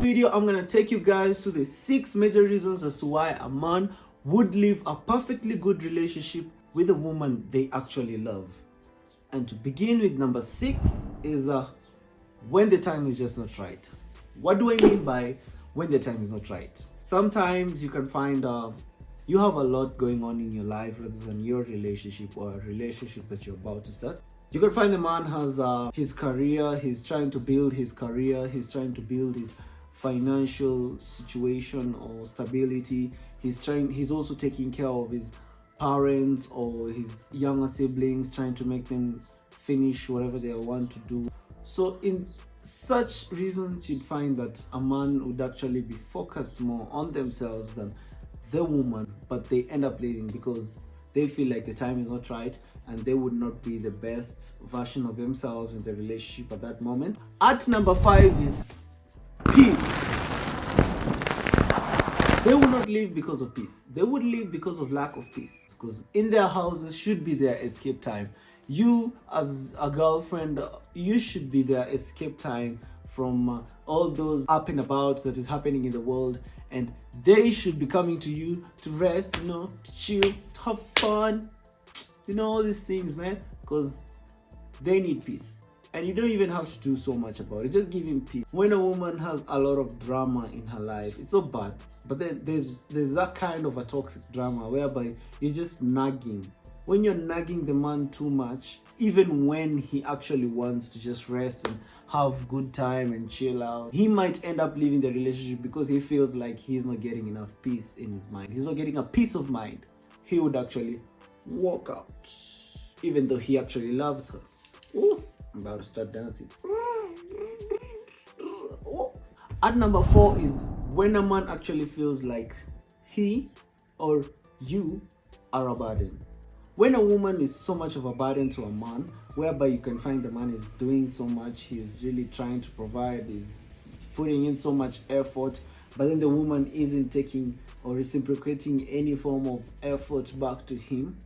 video, I'm gonna take you guys to the 6 major reasons as to why a man would leave a perfectly good relationship with a woman they actually love. And to begin with, number 6 is when the time is just not right. What do I mean by when the time is not right? Sometimes you can find you have a lot going on in your life rather than your relationship or a relationship that you're about to start. You can find the man has his career, he's trying to build his career, he's trying to build his financial situation or stability. He's also taking care of his parents or his younger siblings, trying to make them finish whatever they want to do. So in such reasons, you'd find that a man would actually be focused more on themselves than the woman, but they end up leaving because they feel like the time is not right and they would not be the best version of themselves in the relationship at that moment. At number 5 is peace. They would not leave because of peace. They would leave because of lack of peace. Because in their houses should be their escape time. You as a girlfriend, you should be their escape time from all those up and about that is happening in the world, and they should be coming to you to rest, to chill, to have fun, all these things, man, because they need peace. And you don't even have to do so much about it. Just give him peace. When a woman has a lot of drama in her life, it's so bad. But then there's that kind of a toxic drama whereby you're just nagging. When you're nagging the man too much, even when he actually wants to just rest and have good time and chill out, he might end up leaving the relationship because he feels like he's not getting enough peace in his mind. He's not getting a peace of mind. He would actually walk out, even though he actually loves her. Ooh, I'm about to start dancing. At number 4 is when a man actually feels like he or you are a burden. When a woman is so much of a burden to a man, whereby you can find the man is doing so much, he's really trying to provide, he's putting in so much effort, but then the woman isn't taking or reciprocating any form of effort back to him,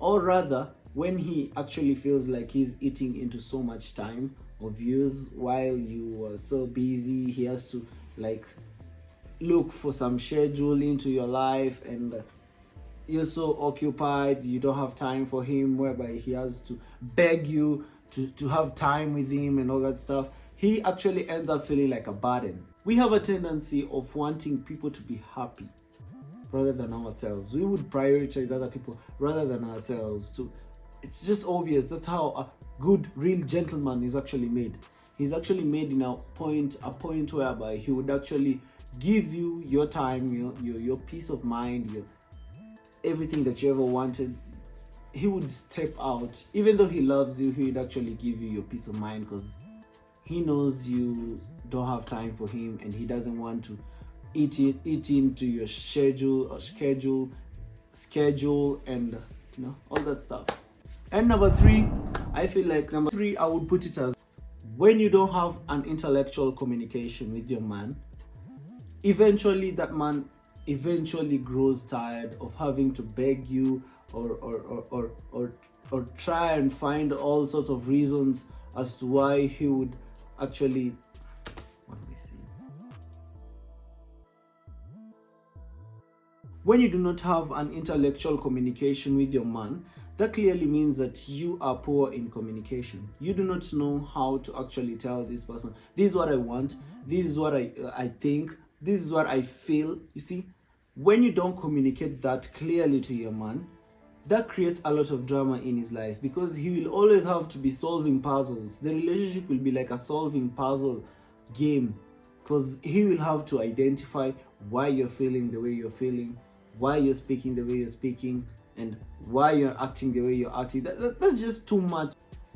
or rather, when he actually feels like he's eating into so much time of yours while you are so busy, he has to look for some schedule into your life, and you're so occupied, you don't have time for him, whereby he has to beg you to have time with him and all that stuff. He actually ends up feeling like a burden. We have a tendency of wanting people to be happy rather than ourselves. We would prioritize other people rather than ourselves too. It's just obvious. That's how a good, real gentleman is actually made. He's actually made in a point whereby he would actually give you your time, your peace of mind, everything that you ever wanted. He would step out. Even though he loves you, he would actually give you your peace of mind because he knows you don't have time for him and he doesn't want to eat into your schedule and all that stuff. And number 3, I feel like I would put it as when you don't have an intellectual communication with your man. Eventually that man grows tired of having to beg you or try and find all sorts of reasons as to why he would actually when you do not have an intellectual communication with your man, that clearly means that you are poor in communication. You do not know how to actually tell this person, this is what I want, this is what I think, this is what I feel. You see, when you don't communicate that clearly to your man, that creates a lot of drama in his life because he will always have to be solving puzzles. The relationship will be like a solving puzzle game because he will have to identify why you're feeling the way you're feeling, why you're speaking the way you're speaking, and why you're acting the way you're acting. That's just too much.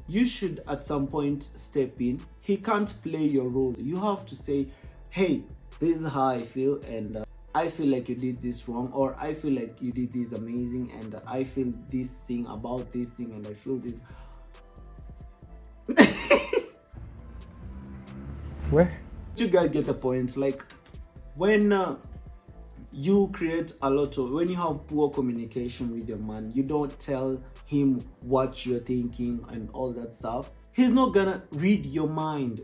You should at some point step in. He can't play your role. You have to say, hey, this is how I feel, and I feel like you did this wrong, or I feel like you did this amazing, and I feel this thing about this thing, and I feel this. Where? You guys get the point. Like when you create when you have poor communication with your man, you don't tell him what you're thinking and all that stuff. He's not gonna read your mind.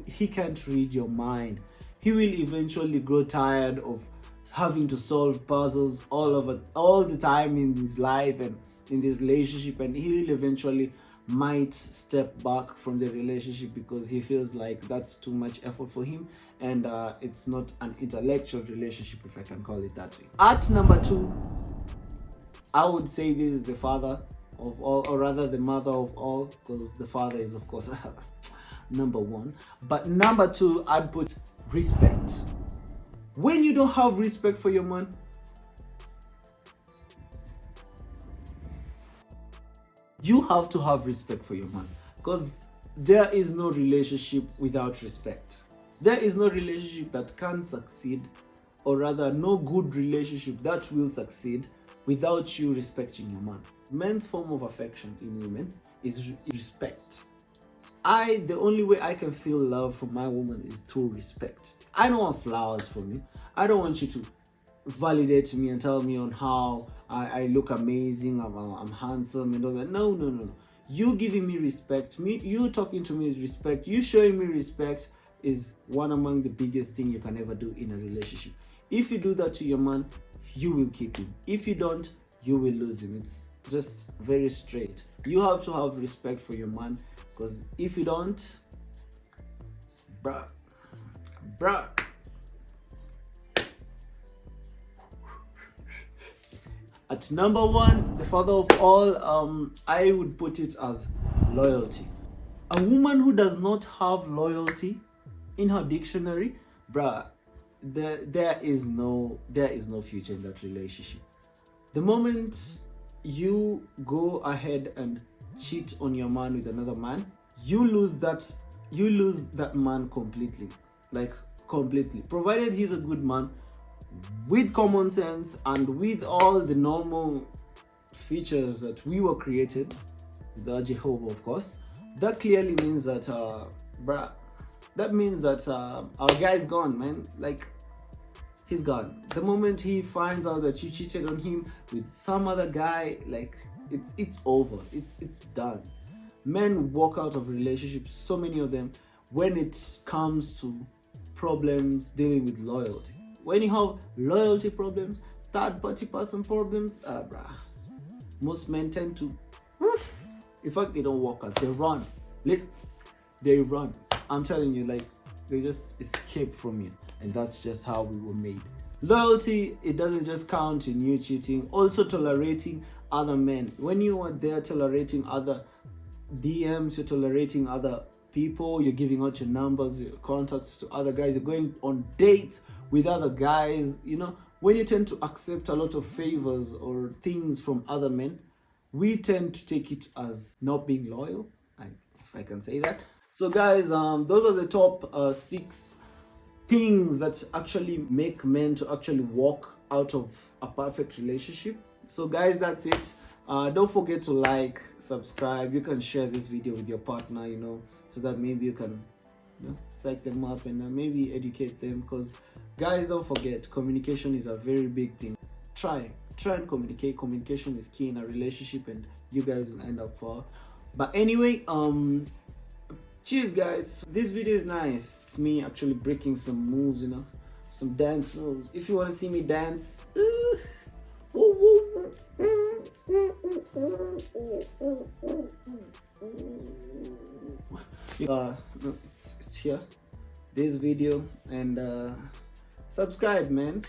He can't read your mind. he will eventually grow tired of having to solve puzzles all the time in his life and in this relationship, and he will eventually might step back from the relationship because he feels like that's too much effort for him, and it's not an intellectual relationship, if I can call it that way. At number 2, I would say this is the father of all, or rather the mother of all, because the father is of course number 1. But number 2, I'd put respect. When you don't have respect for your man, you have to have respect for your man, because there is no relationship without respect. There is no relationship that can succeed, or rather no good relationship that will succeed without you respecting your man. Men's form of affection in women is respect. The only way I can feel love from my woman is through respect. I don't want flowers from you. I don't want you to validate me and tell me on how I look amazing, I'm handsome and all that. No. You giving me respect, you talking to me is respect, you showing me respect is one among the biggest things you can ever do in a relationship. If you do that to your man, you will keep him. If you don't, you will lose him. It's just very straight. You have to have respect for your man, because if you don't, bruh. At number 1, the father of all, I would put it as loyalty. A woman who does not have loyalty in her dictionary, bruh, there is no future in that relationship. The moment you go ahead and cheat on your man with another man, you lose that man completely. Provided he's a good man with common sense and with all the normal features that we were created, the Jehovah of course, that clearly means that our guy's gone, man. Like, he's gone. The moment he finds out that you cheated on him with some other guy, like, it's over. It's done. Men walk out of relationships, so many of them, when it comes to problems dealing with loyalty. When you have loyalty problems, third party person problems, most men tend to, in fact, they don't walk out, they run. They run. I'm telling you, like, they just escape from you, and that's just how we were made. Loyalty, it doesn't just count in you cheating, also tolerating other men. When you are there tolerating other DMs, you're tolerating other people, you're giving out your numbers, your contacts to other guys, you're going on dates with other guys, when you tend to accept a lot of favors or things from other men, we tend to take it as not being loyal, if I can say that. So guys, those are the top 6 things that actually make men to actually walk out of a perfect relationship. So guys, that's it. Don't forget to like, subscribe. You can share this video with your partner, so that maybe you can psych them up and maybe educate them, because guys, don't forget, communication is a very big thing. Try and communicate. Communication is key in a relationship, and you guys will end up far. But anyway, cheers guys. This video is nice. It's me actually breaking some moves, some dance moves. If you want to see me dance, it's here, this video, and subscribe, man.